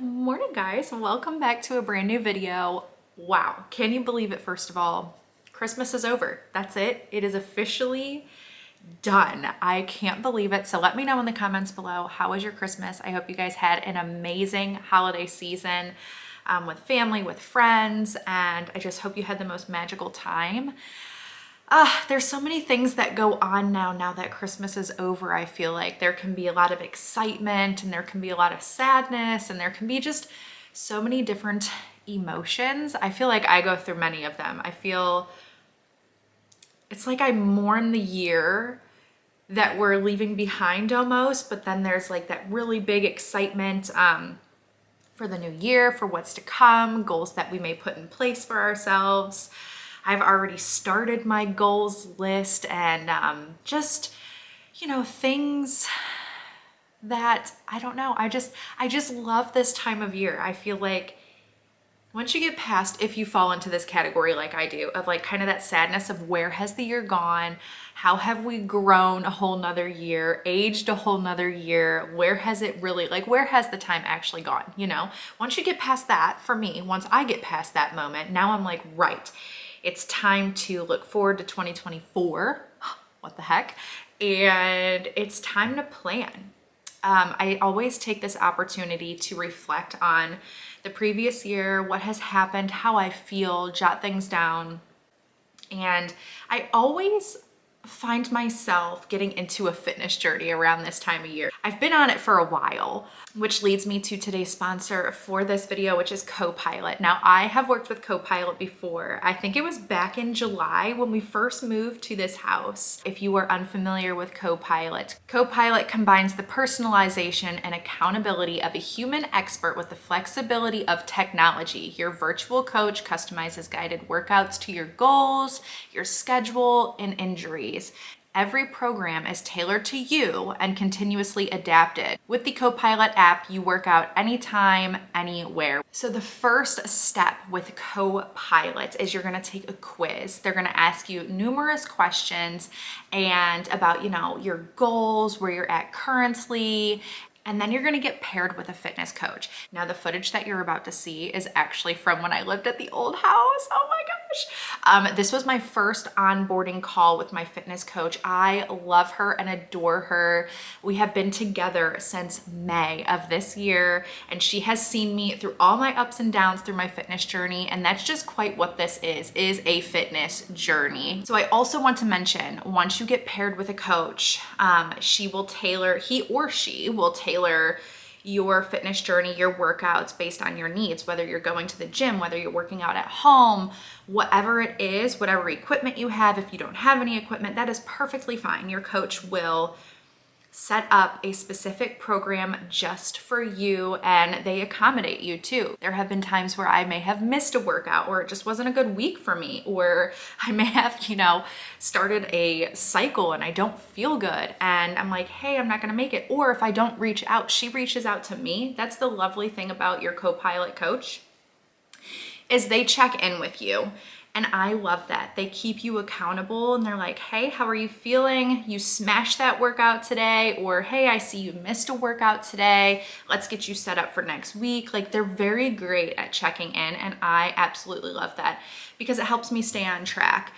morning guys, welcome back to a brand new video. Wow, can you believe it? First of all, Christmas is over. That's it. It is officially done. I can't believe it. So let me know in the comments below, how was your Christmas? I hope you guys had an amazing holiday season with family, with friends, and I just hope you had the most magical time. There's so many things that go on now that Christmas is over. I feel like there can be a lot of excitement and there can be a lot of sadness and there can be just so many different emotions. I feel like I go through many of them. I feel it's like I mourn the year that we're leaving behind almost, but then there's like that really big excitement for the new year, for what's to come, goals that we may put in place for ourselves. I've already started my goals list and just, you know, things that I don't know. I just love this time of year. I feel like once you get past, if you fall into this category like I do, of like kind of that sadness of where has the year gone? How have we grown a whole nother year, aged a whole nother year? Where has it really, like, where has the time actually gone? You know, once you get past that, for me, once I get past that moment, now I'm like, right. It's time to look forward to 2024. What the heck? And it's time to plan. I always take this opportunity to reflect on the previous year, what has happened, how I feel, jot things down. And I always find myself getting into a fitness journey around this time of year. I've been on it for a while, which leads me to today's sponsor for this video, which is CoPilot. Now, I have worked with CoPilot before. I think it was back in July when we first moved to this house. If you are unfamiliar with CoPilot, CoPilot combines the personalization and accountability of a human expert with the flexibility of technology. Your virtual coach customizes guided workouts to your goals, your schedule, and injuries. Every program is tailored to you and continuously adapted. With the CoPilot app, you work out anytime, anywhere. So the first step with CoPilot is you're gonna take a quiz. They're gonna ask you numerous questions and about, you know, your goals, where you're at currently, and then you're gonna get paired with a fitness coach. Now, the footage that you're about to see is actually from when I lived at the old house. Oh my gosh. This was my first onboarding call with my fitness coach. I love her and adore her. We have been together since May of this year, and she has seen me through all my ups and downs through my fitness journey, and that's just quite what this is a fitness journey. So I also want to mention, once you get paired with a coach, he or she will tailor your fitness journey, your workouts based on your needs, whether you're going to the gym, whether you're working out at home, whatever it is, whatever equipment you have. If you don't have any equipment, that is perfectly fine. Your coach will set up a specific program just for you, and they accommodate you too. There have been times where I may have missed a workout, or it just wasn't a good week for me, or I may have, you know, started a cycle and I don't feel good and I'm like, hey, I'm not gonna make it. Or if I don't reach out, she reaches out to me. That's the lovely thing about your CoPilot coach, is they check in with you. And I love that. They keep you accountable and they're like, hey, how are you feeling? You smashed that workout today, or hey, I see you missed a workout today. Let's get you set up for next week. Like, they're very great at checking in, and I absolutely love that because it helps me stay on track.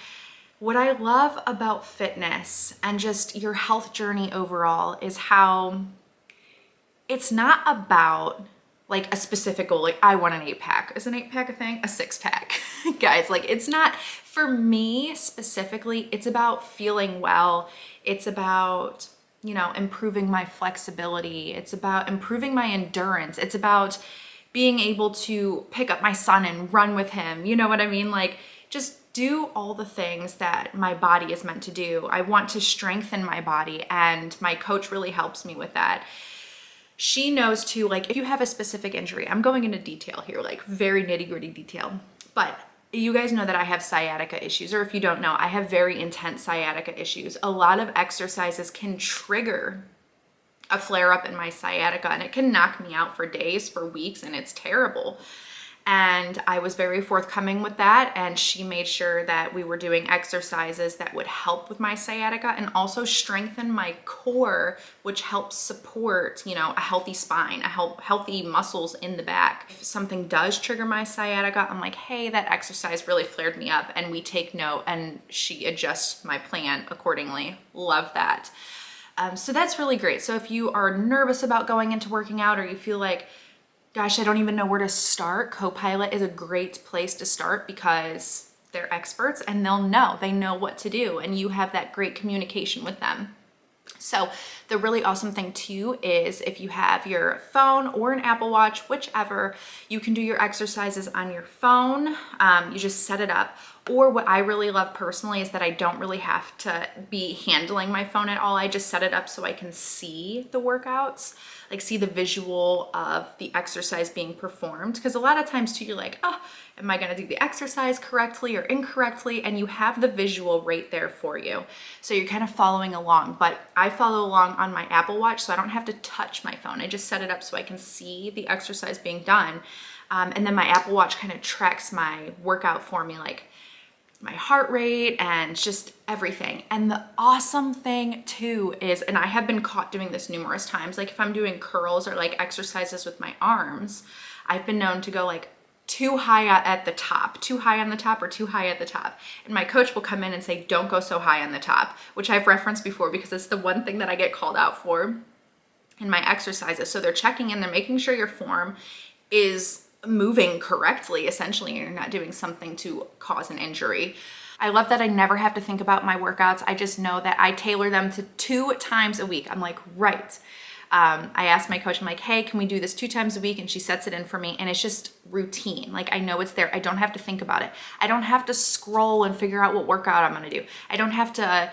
What I love about fitness and just your health journey overall is how it's not about like a specific goal, like I want an 8-pack. Is an 8-pack a thing? A 6-pack. Guys, like, it's not, for me specifically, it's about feeling well. It's about, you know, improving my flexibility. It's about improving my endurance. It's about being able to pick up my son and run with him. You know what I mean? Like, just do all the things that my body is meant to do. I want to strengthen my body, and my coach really helps me with that. She knows too, like, if you have a specific injury, I'm going into detail here, like very nitty-gritty detail, but you guys know that I have sciatica issues, or if you don't know, I have very intense sciatica issues. A lot of exercises can trigger a flare-up in my sciatica, and it can knock me out for days, for weeks, and it's terrible. And I was very forthcoming with that, and she made sure that we were doing exercises that would help with my sciatica and also strengthen my core, which helps support, you know, a healthy spine, healthy muscles in the back. If something does trigger my sciatica, I'm like, hey, that exercise really flared me up, and we take note, and she adjusts my plan accordingly. Love that. So that's really great. So if you are nervous about going into working out, or you feel like, gosh, I don't even know where to start, CoPilot is a great place to start because they're experts and they know what to do, and you have that great communication with them. So the really awesome thing too is if you have your phone or an Apple Watch, whichever, you can do your exercises on your phone. You just set it up. Or what I really love personally is that I don't really have to be handling my phone at all. I just set it up so I can see the workouts, like see the visual of the exercise being performed. Because a lot of times too, you're like, oh, am I gonna do the exercise correctly or incorrectly? And you have the visual right there for you. So you're kind of following along, but I follow along on my Apple Watch, so I don't have to touch my phone. I just set it up so I can see the exercise being done. And then my Apple Watch kind of tracks my workout for me, like my heart rate and just everything. And the awesome thing too is, and I have been caught doing this numerous times, like if I'm doing curls or like exercises with my arms, I've been known to go like too high at the top, too high on the top or too high at the top. And my coach will come in and say, don't go so high on the top, which I've referenced before because it's the one thing that I get called out for in my exercises. So they're checking in, they're making sure your form is moving correctly, essentially, and you're not doing something to cause an injury. I love that I never have to think about my workouts. I just know that I tailor them to 2 times a week. I'm like, right. I asked my coach, I'm like, hey, can we do this 2 times a week? And she sets it in for me, and it's just routine. Like, I know it's there. I don't have to think about it. I don't have to scroll and figure out what workout I'm gonna do. I don't have to,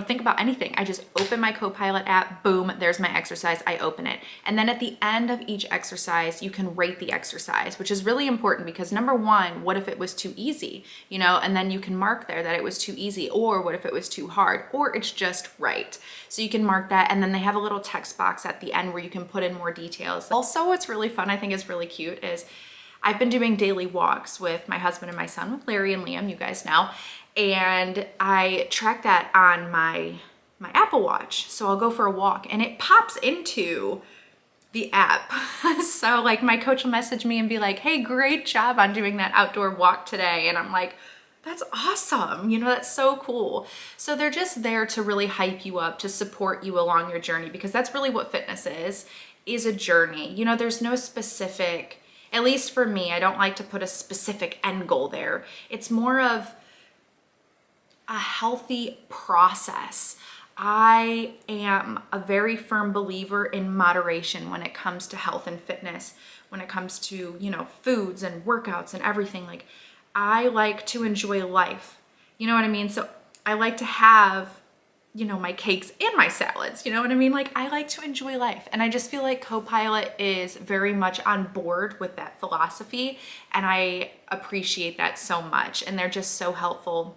think about anything. I just open my CoPilot app, boom, there's my exercise, I open it. And then at the end of each exercise, you can rate the exercise, which is really important because number one, what if it was too easy? And then you can mark there that it was too easy, or what if it was too hard, or it's just right. So you can mark that, and then they have a little text box at the end where you can put in more details. Also, what's really fun, I think is really cute, is I've been doing daily walks with my husband and my son, with Larry and Liam, you guys know, and I track that on my Apple Watch. So I'll go for a walk and it pops into the app. So like my coach will message me and be like, hey, great job on doing that outdoor walk today. And I'm like, that's awesome. That's so cool. So they're just there to really hype you up, to support you along your journey, because that's really what fitness is a journey. There's no specific, at least for me, I don't like to put a specific end goal there. It's more of a healthy process. I am a very firm believer in moderation when it comes to health and fitness, when it comes to, foods and workouts and everything. Like, I like to enjoy life. You know what I mean? So I like to have, my cakes and my salads. You know what I mean? Like, I like to enjoy life. And I just feel like CoPilot is very much on board with that philosophy. And I appreciate that so much. And they're just so helpful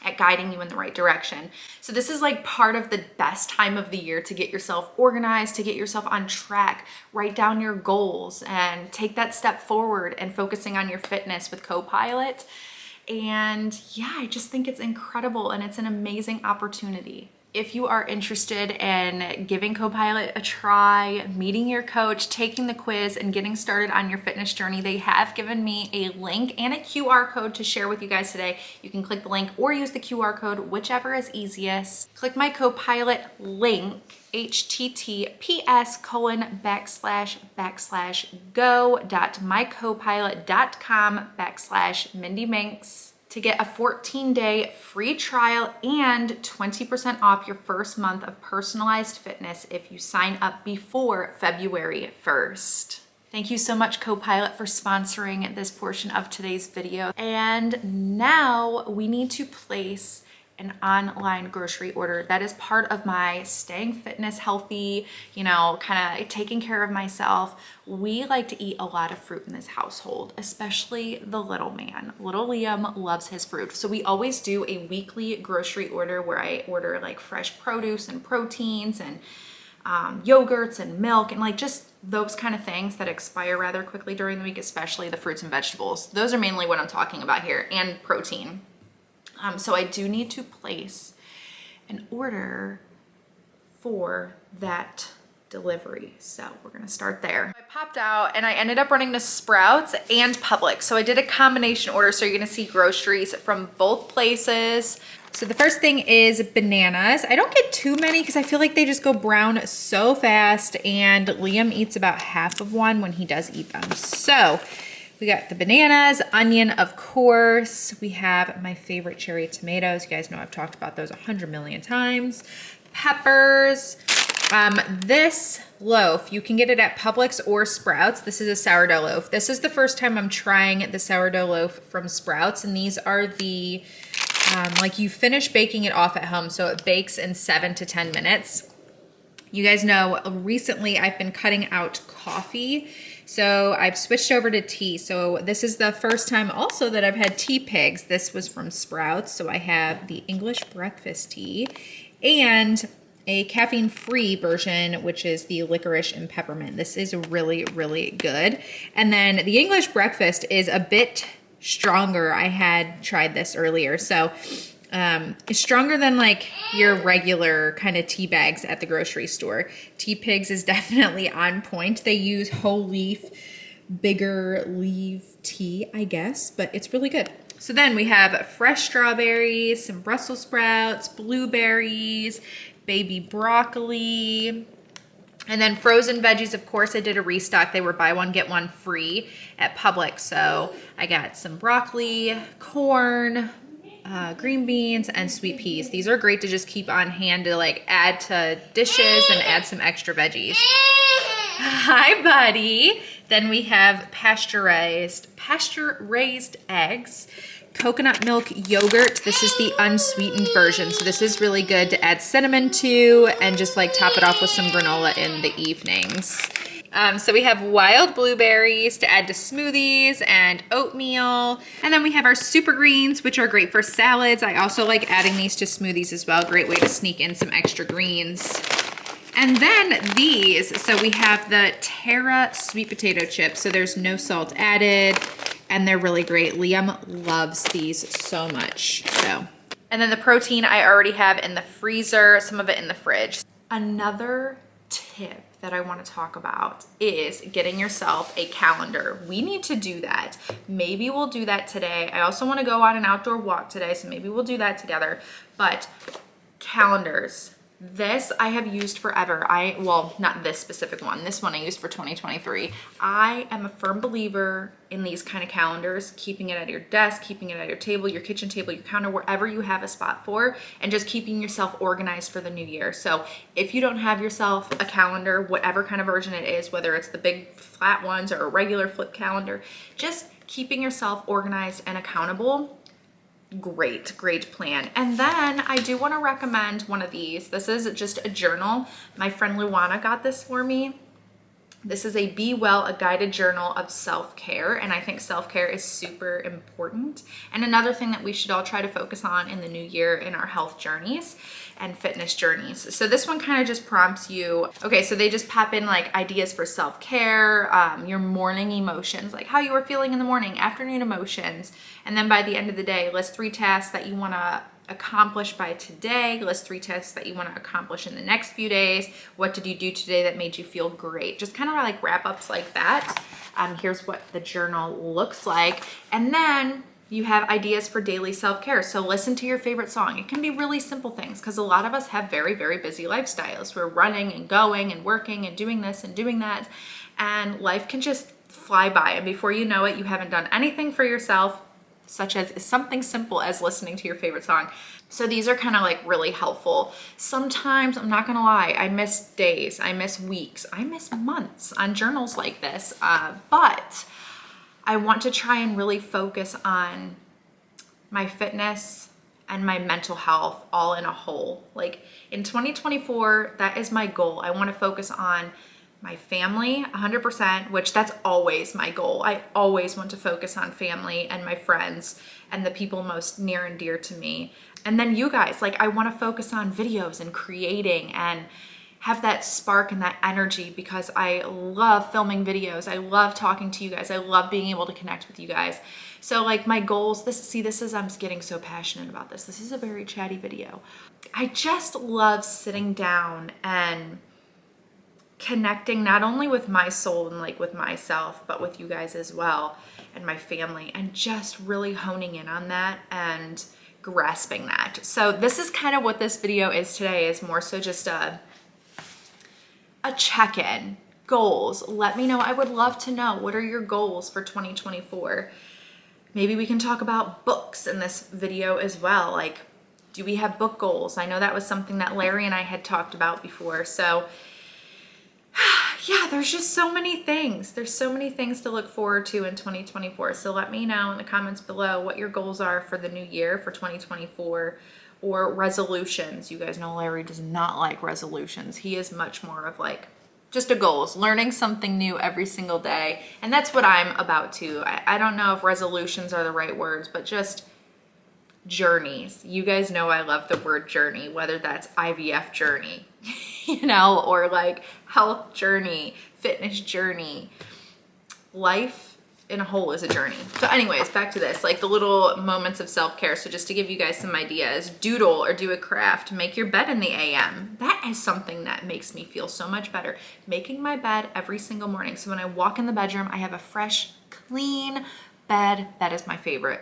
at guiding you in the right direction. So this is like part of the best time of the year to get yourself organized, to get yourself on track, write down your goals and take that step forward and focusing on your fitness with CoPilot. And yeah, I just think it's incredible and it's an amazing opportunity. If you are interested in giving CoPilot a try, meeting your coach, taking the quiz, and getting started on your fitness journey, they have given me a link and a QR code to share with you guys today. You can click the link or use the QR code, whichever is easiest. Click my CoPilot link, https://go.mycopilot.com/Mindy Minx to get a 14-day free trial and 20% off your first month of personalized fitness if you sign up before February 1st. Thank you so much, CoPilot, for sponsoring this portion of today's video. And now we need to place an online grocery order. That is part of my staying fitness, healthy, kind of taking care of myself. We like to eat a lot of fruit in this household, especially the little man. Little Liam loves his fruit. So we always do a weekly grocery order where I order like fresh produce and proteins and yogurts and milk and like just those kind of things that expire rather quickly during the week, especially the fruits and vegetables. Those are mainly what I'm talking about here, and protein. So I do need to place an order for that delivery. So we're gonna start there. I popped out and I ended up running to Sprouts and Publix. So I did a combination order. So you're gonna see groceries from both places. So the first thing is bananas. I don't get too many because I feel like they just go brown so fast, and Liam eats about half of one when he does eat them. So we got the bananas, onion, of course. We have my favorite cherry tomatoes. You guys know I've talked about those 100 million times. Peppers. This loaf, you can get it at Publix or Sprouts. This is a sourdough loaf. This is the first time I'm trying the sourdough loaf from Sprouts, and these are the, like you finish baking it off at home, so it bakes in 7 to 10 minutes. You guys know recently I've been cutting out coffee, so I've switched over to tea. So this is the first time also that I've had tea pigs. This was from Sprouts, so I have the English breakfast tea and a caffeine-free version, which is the licorice and peppermint. This is really, really good. And then the English breakfast is a bit stronger. I had tried this earlier. So it's stronger than like your regular kind of tea bags at the grocery store. Tea Pigs is definitely on point. They use whole leaf, bigger leaf tea, I guess, but it's really good. So then we have fresh strawberries, some Brussels sprouts, blueberries, baby broccoli, and then frozen veggies. Of course, I did a restock. They were buy one, get one free at Publix. So I got some broccoli, corn, green beans, and sweet peas. These are great to just keep on hand to like add to dishes and add some extra veggies. Hi, buddy. Then we have pasture-raised eggs, coconut milk yogurt. This is the unsweetened version. So this is really good to add cinnamon to and just like top it off with some granola in the evenings. So we have wild blueberries to add to smoothies and oatmeal. And then we have our super greens, which are great for salads. I also like adding these to smoothies as well. Great way to sneak in some extra greens. And then these, so we have the Terra sweet potato chips. So there's no salt added, and they're really great. Liam loves these so much. So, and then the protein I already have in the freezer, some of it in the fridge. Another tip that I want to talk about is getting yourself a calendar. We need to do that. Maybe we'll do that today. I also want to go on an outdoor walk today, so maybe we'll do that together. But calendars. This I have used forever. Well, not this specific one. This one I used for 2023. I am a firm believer in these kind of calendars, keeping it at your desk, keeping it at your table, your kitchen table, your counter, wherever you have a spot for, and just keeping yourself organized for the new year. So if you don't have yourself a calendar, whatever kind of version it is, whether it's the big flat ones or a regular flip calendar, just keeping yourself organized and accountable. Great plan. And then I do want to recommend one of these. This is just a journal. My friend Luana got this for me. This is a Be Well, a guided journal of self-care. And I think self-care is super important. And another thing that we should all try to focus on in the new year in our health journeys and fitness journeys. So this one kind of just prompts you. Okay, so they just pop in like ideas for self-care, your morning emotions, like how you were feeling in the morning, afternoon emotions. And then by the end of the day, list 3 tasks that you want to accomplish by today. List 3 tasks that you want to accomplish in the next few days. What did you do today that made you feel great? Just kind of like wrap-ups like that. Here's what the journal looks like. And then you have ideas for daily self-care. So listen to your favorite song. It can be really simple things because a lot of us have very, very busy lifestyles. We're running and going and working and doing this and doing that. And life can just fly by. And before you know it, you haven't done anything for yourself, such as something simple as listening to your favorite song. So these are kind of like really helpful. Sometimes, I'm not gonna lie, I miss days, I miss weeks, I miss months on journals like this, but I want to try and really focus on my fitness and my mental health all in a whole. Like in 2024, that is my goal. I want to focus on my family 100%, which that's always my goal. I always want to focus on family and my friends and the people most near and dear to me. And then you guys, like I want to focus on videos and creating and have that spark and that energy because I love filming videos. I love talking to you guys. I love being able to connect with you guys. So like my goals, I'm getting so passionate about this. This is a very chatty video. I just love sitting down and connecting not only with my soul and like with myself, but with you guys as well and my family, and just really honing in on that and grasping that. So this is kind of what this video is today, is more so just a check-in, goals. Let me know. I would love to know, what are your goals for 2024? Maybe we can talk about books in this video as well. Like, do we have book goals? I know that was something that Larry and I had talked about before. So yeah, there's just so many things. There's so many things to look forward to in 2024. So let me know in the comments below what your goals are for the new year, for 2024, or resolutions. You guys know Larry does not like resolutions. He is much more of like just a goals, learning something new every single day. And that's what I'm about too. I don't know if resolutions are the right words, but just journeys. You guys know I love the word journey, whether that's IVF journey, you know, or like health journey, fitness journey. Life in a whole is a journey. So anyways, back to this, like the little moments of self-care. So just to give you guys some ideas, doodle or do a craft, make your bed in the AM. That is something that makes me feel so much better. Making my bed every single morning. So when I walk in the bedroom, I have a fresh, clean bed. That is my favorite.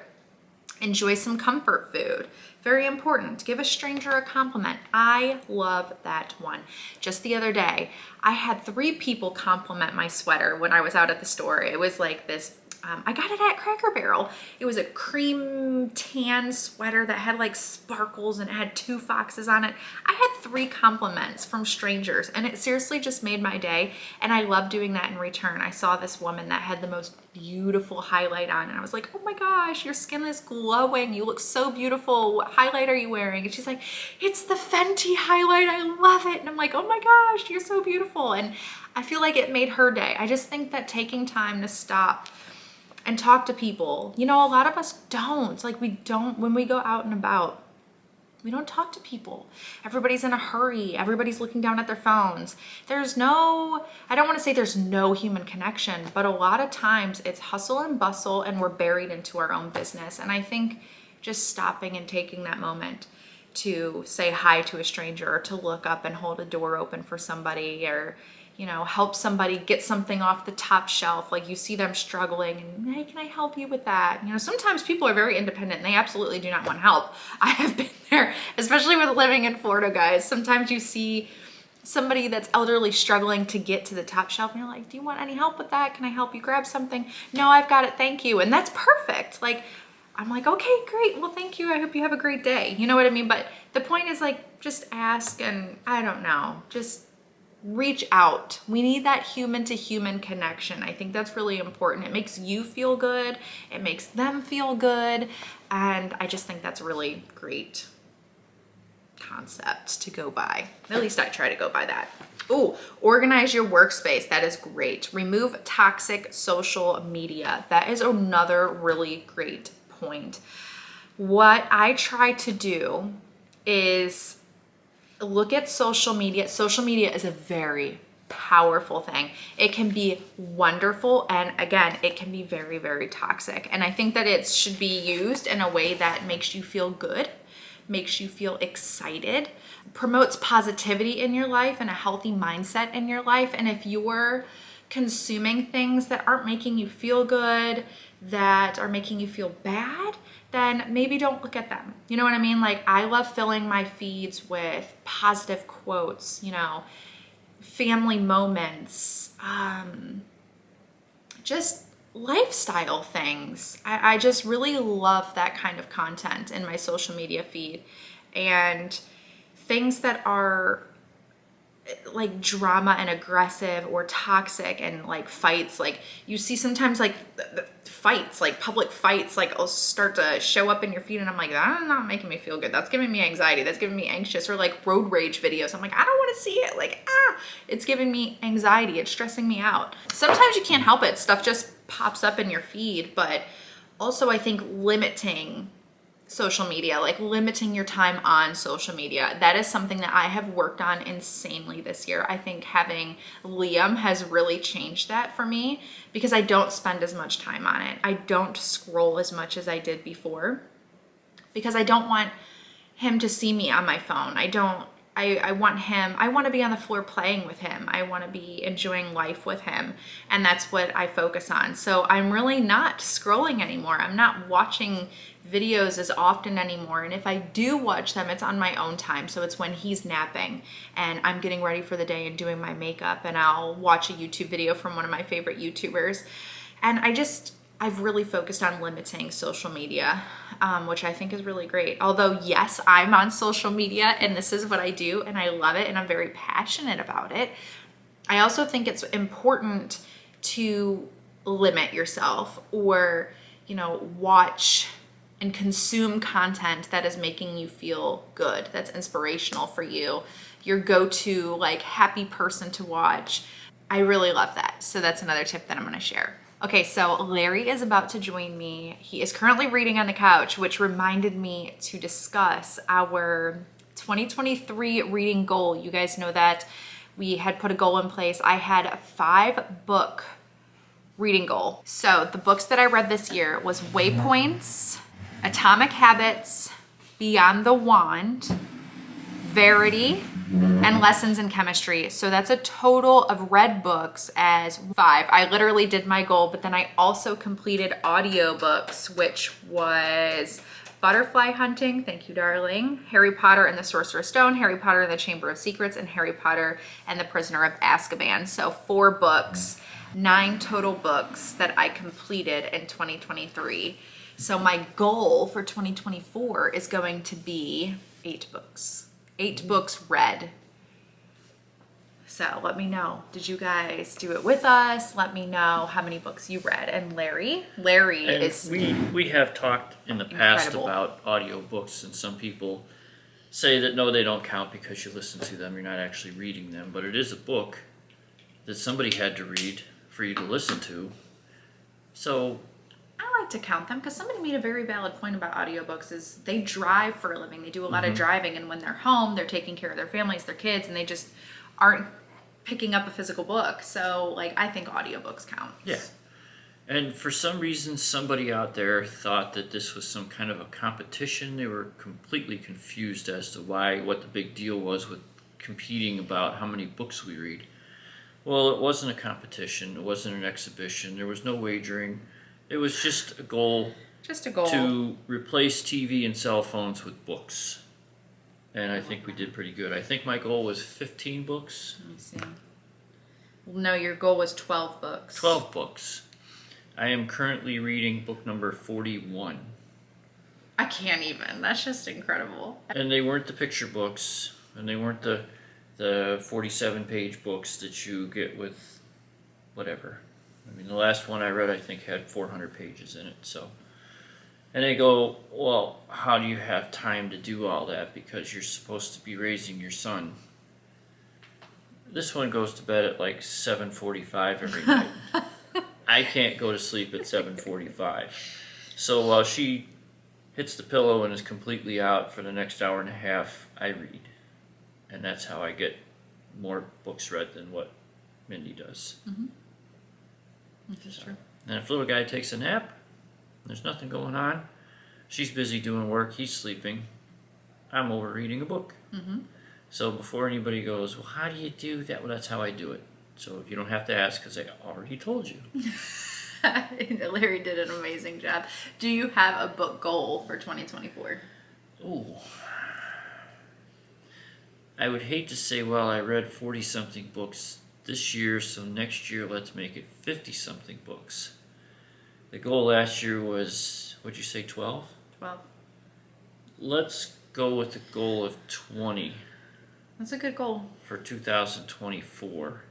Enjoy some comfort food. Very important. Give a stranger a compliment. I love that one. Just the other day, I had 3 people compliment my sweater when I was out at the store. It was like this, I got it at Cracker Barrel. It was a cream tan sweater that had like sparkles and it had 2 foxes on it. I had 3 compliments from strangers and it seriously just made my day. And I love doing that in return. I saw this woman that had the most beautiful highlight on and I was like, oh my gosh, your skin is glowing. You look so beautiful. What highlight are you wearing? And she's like, it's the Fenty highlight. I love it. And I'm like, oh my gosh, you're so beautiful. And I feel like it made her day. I just think that taking time to stop and talk to people, you know, a lot of us don't, like we don't, when we go out and about, we don't talk to people. Everybody's in a hurry. Everybody's looking down at their phones. There's no, I don't want to say there's no human connection, but a lot of times it's hustle and bustle and we're buried into our own business. And I think just stopping and taking that moment to say hi to a stranger or to look up and hold a door open for somebody, or you know, help somebody get something off the top shelf. Like you see them struggling and, hey, can I help you with that? You know, sometimes people are very independent and they absolutely do not want help. I have been there, especially with living in Florida, guys. Sometimes you see somebody that's elderly struggling to get to the top shelf and you're like, do you want any help with that? Can I help you grab something? No, I've got it. Thank you. And that's perfect. Like, I'm like, okay, great. Well, thank you. I hope you have a great day. You know what I mean? But the point is like, just ask and I don't know, just reach out. We need that human to human connection. I think that's really important. It makes you feel good. It makes them feel good. And I just think that's a really great concept to go by. At least I try to go by that. Oh, organize your workspace. That is great. Remove toxic social media. That is another really great point. What I try to do is look at social media. Social media is a very powerful thing. It can be wonderful. And again, it can be very, very toxic. And I think that it should be used in a way that makes you feel good, makes you feel excited, promotes positivity in your life and a healthy mindset in your life. And if you're consuming things that aren't making you feel good, that are making you feel bad, then maybe don't look at them. You know what I mean? Like I love filling my feeds with positive quotes, you know, family moments, just lifestyle things. I just really love that kind of content in my social media feed, and things that are like drama and aggressive or toxic and like fights. Like you see sometimes like the fights, like public fights, like I'll start to show up in your feed and I'm like, that's not making me feel good. That's giving me anxiety. That's giving me anxious. Or like road rage videos. I'm like, I don't want to see it. Like, it's giving me anxiety. It's stressing me out. Sometimes you can't help it. Stuff just pops up in your feed. But also I think limiting social media, like limiting your time on social media. That is something that I have worked on insanely this year. I think having Liam has really changed that for me because I don't spend as much time on it. I don't scroll as much as I did before because I don't want him to see me on my phone. I want to be on the floor playing with him. I want to be enjoying life with him. And that's what I focus on. So I'm really not scrolling anymore. I'm not watching videos as often anymore. And if I do watch them, it's on my own time. So it's when he's napping and I'm getting ready for the day and doing my makeup, and I'll watch a YouTube video from one of my favorite YouTubers. And I've really focused on limiting social media, which I think is really great. Although, yes, I'm on social media and this is what I do and I love it and I'm very passionate about it. I also think it's important to limit yourself or, watch and consume content that is making you feel good, that's inspirational for you, your go-to like happy person to watch. I really love that. So that's another tip that I'm going to share. Okay, so Larry is about to join me. He is currently reading on the couch, which reminded me to discuss our 2023 reading goal. You guys know that we had put a goal in place. I had a 5-book reading goal. So the books that I read this year was Waypoints, Atomic Habits, Beyond the Wand, Verity, and Lessons in Chemistry. So that's a total of read books as 5. I literally did my goal, but then I also completed audiobooks, which was Butterfly Hunting, thank you darling, Harry Potter and the Sorcerer's Stone, Harry Potter and the Chamber of Secrets, and Harry Potter and the Prisoner of Azkaban. So 4 books, 9 total books that I completed in 2023. So my goal for 2024 is going to be 8 books. 8 books read. So let me know. Did you guys do it with us? Let me know how many books you read. And Larry And is we have talked in the past incredible about audiobooks, and some people say that no, they don't count because you listen to them, you're not actually reading them, but it is a book that somebody had to read for you to listen to. So I like to count them because somebody made a very valid point about audiobooks is they drive for a living. They do a lot of driving, and when they're home, they're taking care of their families, their kids, and they just aren't picking up a physical book. So like I think audiobooks count. yeah. And for some reason, somebody out there thought that this was some kind of a competition. They were completely confused as to what the big deal was with competing about how many books we read. Well, it wasn't a competition. It wasn't an exhibition. There was no wagering. It was just a goal. Just a goal. To replace TV and cell phones with books. And I think we did pretty good. I think my goal was 15 books. Let me see. No, your goal was 12 books. 12 books. I am currently reading book number 41. I can't even. That's just incredible. And they weren't the picture books, and they weren't the 47-page books that you get with whatever. I mean, the last one I read, I think, had 400 pages in it. So, and they go, well, how do you have time to do all that? Because you're supposed to be raising your son. This one goes to bed at like 7:45 every night. I can't go to sleep at 7:45. So while she hits the pillow and is completely out for the next hour and a half, I read. And that's how I get more books read than what Mindy does. Mm-hmm. Which is true. And if little guy takes a nap, there's nothing going on, she's busy doing work, he's sleeping, I'm over reading a book. Mm-hmm. So before anybody goes, well, how do you do that? Well, that's how I do it. So you don't have to ask because I already told you. Larry did an amazing job. Do you have a book goal for 2024? Ooh. I would hate to say, well, I read 40-something books this year, so next year let's make it 50-something books. The goal last year was, what'd you say, 12? 12. Let's go with the goal of 20. That's a good goal. For 2024,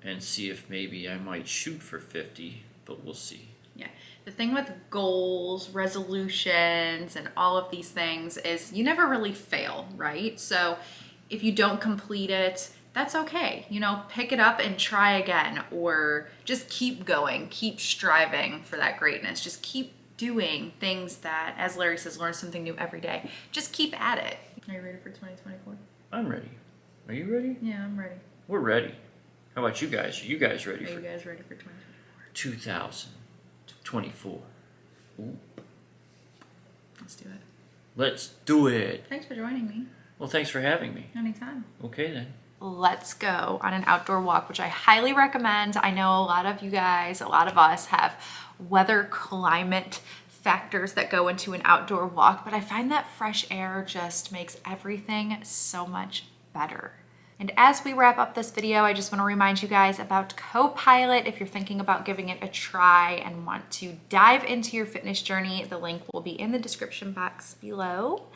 and see if maybe I might shoot for 50, but we'll see. Yeah. The thing with goals, resolutions, and all of these things is you never really fail, right? So if you don't complete it, that's okay. Pick it up and try again, or just keep going, keep striving for that greatness. Just keep doing things that, as Larry says, learn something new every day. Just keep at it. Are you ready for 2024? I'm ready. Are you ready? Yeah, I'm ready. We're ready. How about you guys? Are you guys ready Are for you guys ready for 2024? 2024? Ooh. Let's do it. Let's do it. Thanks for joining me. Well, thanks for having me. Anytime. Okay then. Let's go on an outdoor walk, which I highly recommend. I know a lot of you guys, a lot of us have weather, climate factors that go into an outdoor walk, but I find that fresh air just makes everything so much better. And as we wrap up this video, I just want to remind you guys about CoPilot. If you're thinking about giving it a try and want to dive into your fitness journey, the link will be in the description box below.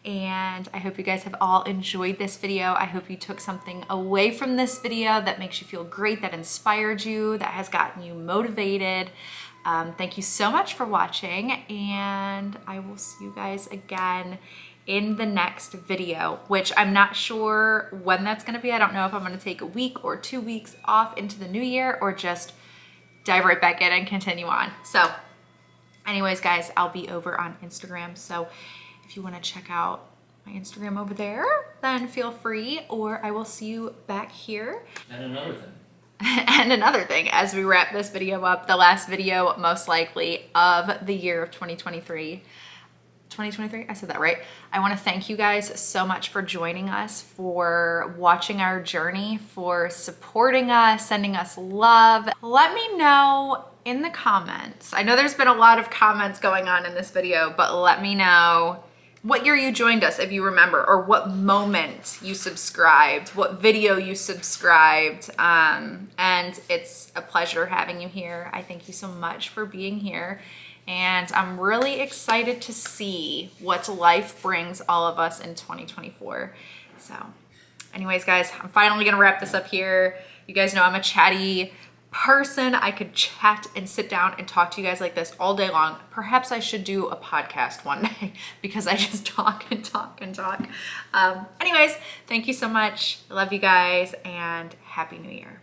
And I hope you guys have all enjoyed this video. I hope you took something away from this video that makes you feel great, that inspired you, that has gotten you motivated. Thank you so much for watching, and I will see you guys again in the next video, which I'm not sure when that's gonna be. I don't know if I'm gonna take a week or 2 weeks off into the new year or just dive right back in and continue on. So anyways, guys, I'll be over on Instagram. So if you wanna check out my Instagram over there, then feel free, or I will see you back here. And another thing. And another thing, as we wrap this video up, the last video most likely of the year of 2023. 2023, I said that right. I want to thank you guys so much for joining us, for watching our journey, for supporting us, sending us love. Let me know in the comments. I know there's been a lot of comments going on in this video, but let me know what year you joined us, if you remember, or what moment you subscribed, what video you subscribed. And it's a pleasure having you here. I thank you so much for being here. And I'm really excited to see what life brings all of us in 2024. So anyways, guys, I'm finally gonna wrap this up here. You guys know I'm a chatty person. I could chat and sit down and talk to you guys like this all day long. Perhaps I should do a podcast one day because I just talk and talk and talk. Anyways, thank you so much. I love you guys and Happy New Year.